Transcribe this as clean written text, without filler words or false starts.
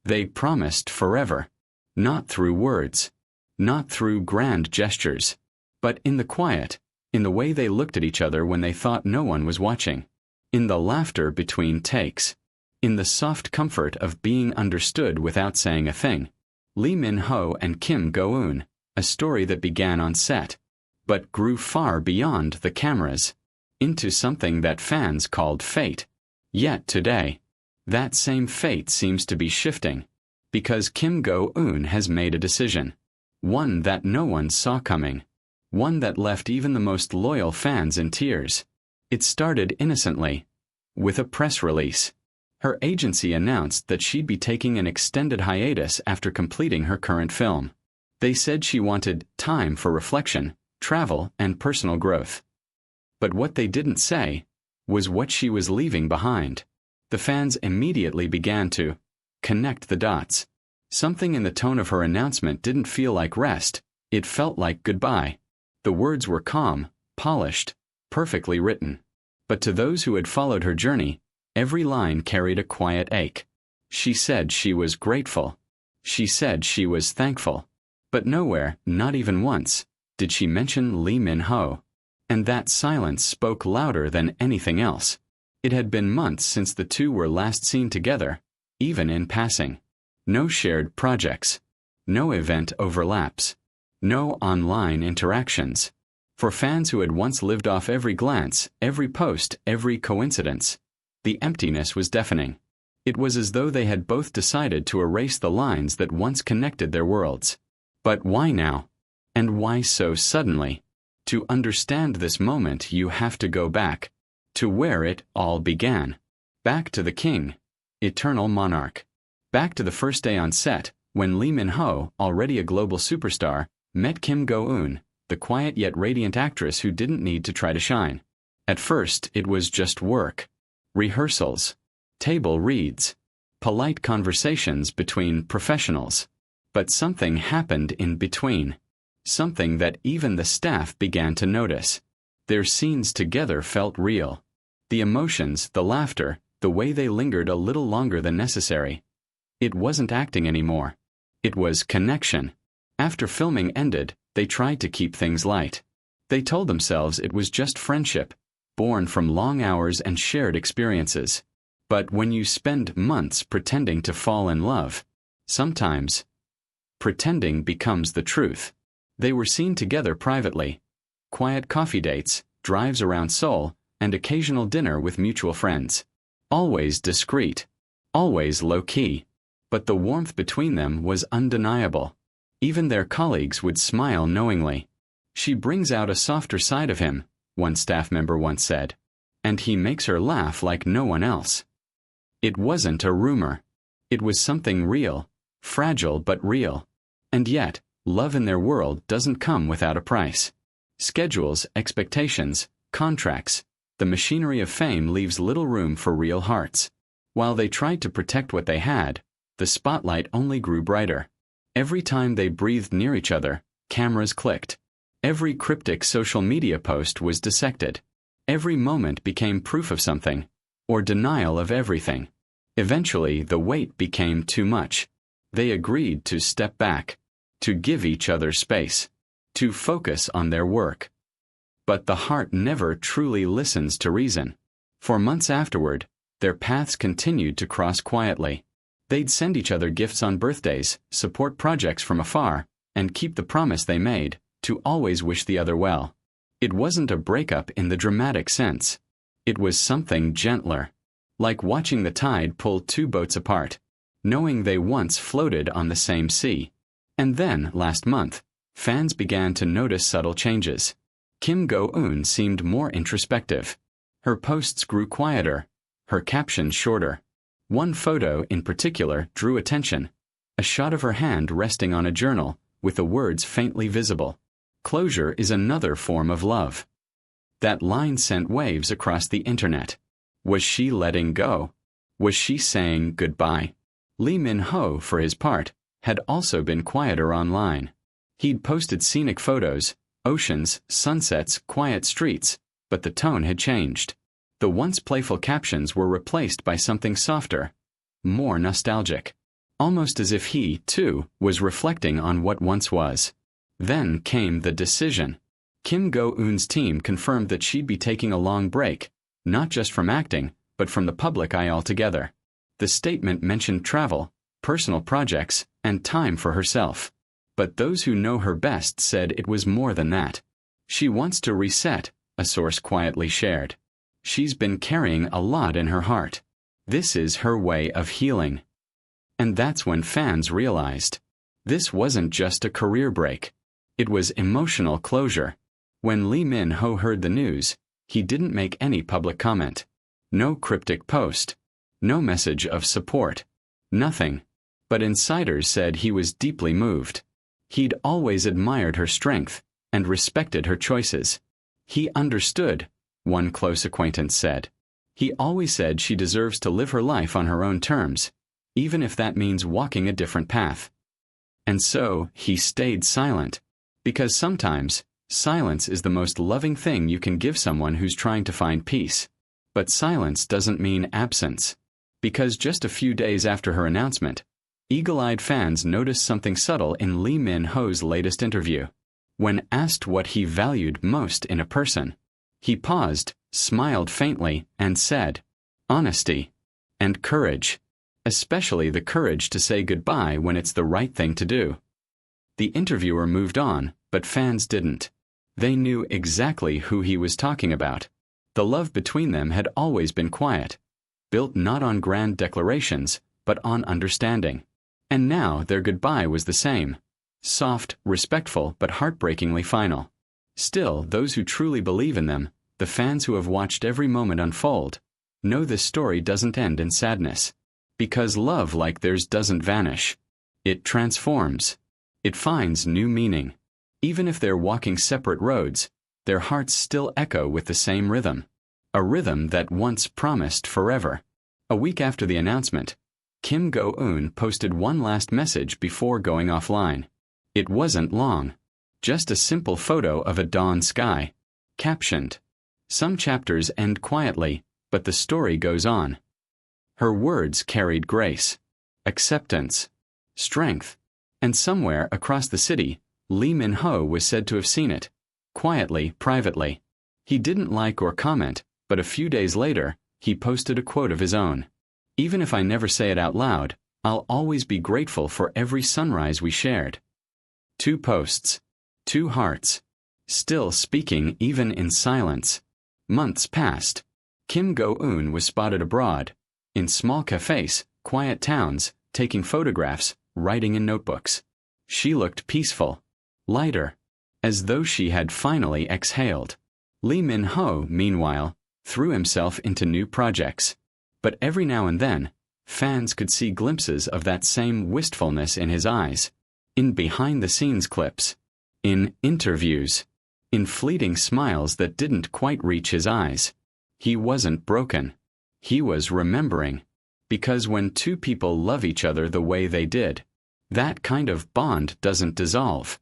They promised forever. Not through words. Not through grand gestures. But in the quiet, in the way they looked at each other when they thought no one was watching. In the laughter between takes. In the soft comfort of being understood without saying a thing. Lee Min-ho and Kim Go-eun, a story that began on set, but grew far beyond the cameras, into something that fans called fate. Yet today, that same fate seems to be shifting, because Kim Go-eun has made a decision. One that no one saw coming. One that left even the most loyal fans in tears. It started innocently, with a press release. Her agency announced that she'd be taking an extended hiatus after completing her current film. They said she wanted time for reflection, travel, and personal growth. But what they didn't say was what she was leaving behind. The fans immediately began to connect the dots. Something in the tone of her announcement didn't feel like rest, it felt like goodbye. The words were calm, polished, perfectly written. But to those who had followed her journey, every line carried a quiet ache. She said she was grateful. She said she was thankful. But nowhere, not even once, did she mention Lee Min-ho. And that silence spoke louder than anything else. It had been months since the two were last seen together, even in passing. No shared projects. No event overlaps. No online interactions. For fans who had once lived off every glance, every post, every coincidence, the emptiness was deafening. It was as though they had both decided to erase the lines that once connected their worlds. But why now? And why so suddenly? To understand this moment, you have to go back to where it all began. Back to the king, eternal monarch. Back to the first day on set, when Lee Min-ho, already a global superstar, met Kim Go-eun, the quiet yet radiant actress who didn't need to try to shine. At first, it was just work. Rehearsals. Table reads. Polite conversations between professionals. But something happened in between. Something that even the staff began to notice. Their scenes together felt real. The emotions, the laughter, the way they lingered a little longer than necessary. It wasn't acting anymore. It was connection. After filming ended, they tried to keep things light. They told themselves it was just friendship, born from long hours and shared experiences. But when you spend months pretending to fall in love, sometimes pretending becomes the truth. They were seen together privately. Quiet coffee dates, drives around Seoul, and occasional dinner with mutual friends. Always discreet. Always low-key. But the warmth between them was undeniable. Even their colleagues would smile knowingly. She brings out a softer side of him, one staff member once said. And he makes her laugh like no one else. It wasn't a rumor. It was something real. Fragile but real. And yet, love in their world doesn't come without a price. Schedules, expectations, contracts. The machinery of fame leaves little room for real hearts. While they tried to protect what they had, the spotlight only grew brighter. Every time they breathed near each other, cameras clicked. Every cryptic social media post was dissected. Every moment became proof of something, or denial of everything. Eventually, the weight became too much. They agreed to step back, to give each other space, to focus on their work. But the heart never truly listens to reason. For months afterward, their paths continued to cross quietly. They'd send each other gifts on birthdays, support projects from afar, and keep the promise they made, to always wish the other well. It wasn't a breakup in the dramatic sense. It was something gentler. Like watching the tide pull two boats apart, knowing they once floated on the same sea. And then, last month, fans began to notice subtle changes. Kim Go-eun seemed more introspective. Her posts grew quieter, her captions shorter. One photo in particular drew attention. A shot of her hand resting on a journal, with the words faintly visible. Closure is another form of love. That line sent waves across the internet. Was she letting go? Was she saying goodbye? Lee Min-ho, for his part, had also been quieter online. He'd posted scenic photos, oceans, sunsets, quiet streets, but the tone had changed. The once playful captions were replaced by something softer, more nostalgic. almost as if he, too, was reflecting on what once was. Then came the decision. Kim Go-eun's team confirmed that she'd be taking a long break, not just from acting, but from the public eye altogether. The statement mentioned travel, personal projects, and time for herself. But those who know her best said it was more than that. She wants to reset, a source quietly shared. She's been carrying a lot in her heart. This is her way of healing. And that's when fans realized. This wasn't just a career break. It was emotional closure. When Lee Min-ho heard the news, he didn't make any public comment. No cryptic post. No message of support. Nothing. But insiders said he was deeply moved. He'd always admired her strength and respected her choices. He understood, one close acquaintance said. He always said she deserves to live her life on her own terms, even if that means walking a different path. And so, he stayed silent. Because sometimes, silence is the most loving thing you can give someone who's trying to find peace. But silence doesn't mean absence. Because just a few days after her announcement, eagle-eyed fans noticed something subtle in Lee Min-ho's latest interview. When asked what he valued most in a person, he paused, smiled faintly, and said, "Honesty and courage, especially the courage to say goodbye when it's the right thing to do." The interviewer moved on, but fans didn't. They knew exactly who he was talking about. The love between them had always been quiet, built not on grand declarations, but on understanding. And now their goodbye was the same. Soft, respectful, but heartbreakingly final. Still, those who truly believe in them, the fans who have watched every moment unfold, know this story doesn't end in sadness. Because love like theirs doesn't vanish. It transforms. It finds new meaning. Even if they're walking separate roads, their hearts still echo with the same rhythm. A rhythm that once promised forever. A week after the announcement, Kim Go-eun posted one last message before going offline. It wasn't long. Just a simple photo of a dawn sky. Captioned, "Some chapters end quietly, but the story goes on." Her words carried grace, acceptance, strength, and somewhere across the city, Lee Min-ho was said to have seen it, quietly, privately. He didn't like or comment, but a few days later, he posted a quote of his own. "Even if I never say it out loud, I'll always be grateful for every sunrise we shared." 2 posts. 2 hearts. Still speaking even in silence. Months passed. Kim Go-eun was spotted abroad, in small cafes, quiet towns, taking photographs, writing in notebooks. She looked peaceful, lighter, as though she had finally exhaled. Lee Min-ho, meanwhile, threw himself into new projects. But every now and then, fans could see glimpses of that same wistfulness in his eyes, in behind-the-scenes clips, in interviews, in fleeting smiles that didn't quite reach his eyes. He wasn't broken. He was remembering. Because when two people love each other the way they did, that kind of bond doesn't dissolve.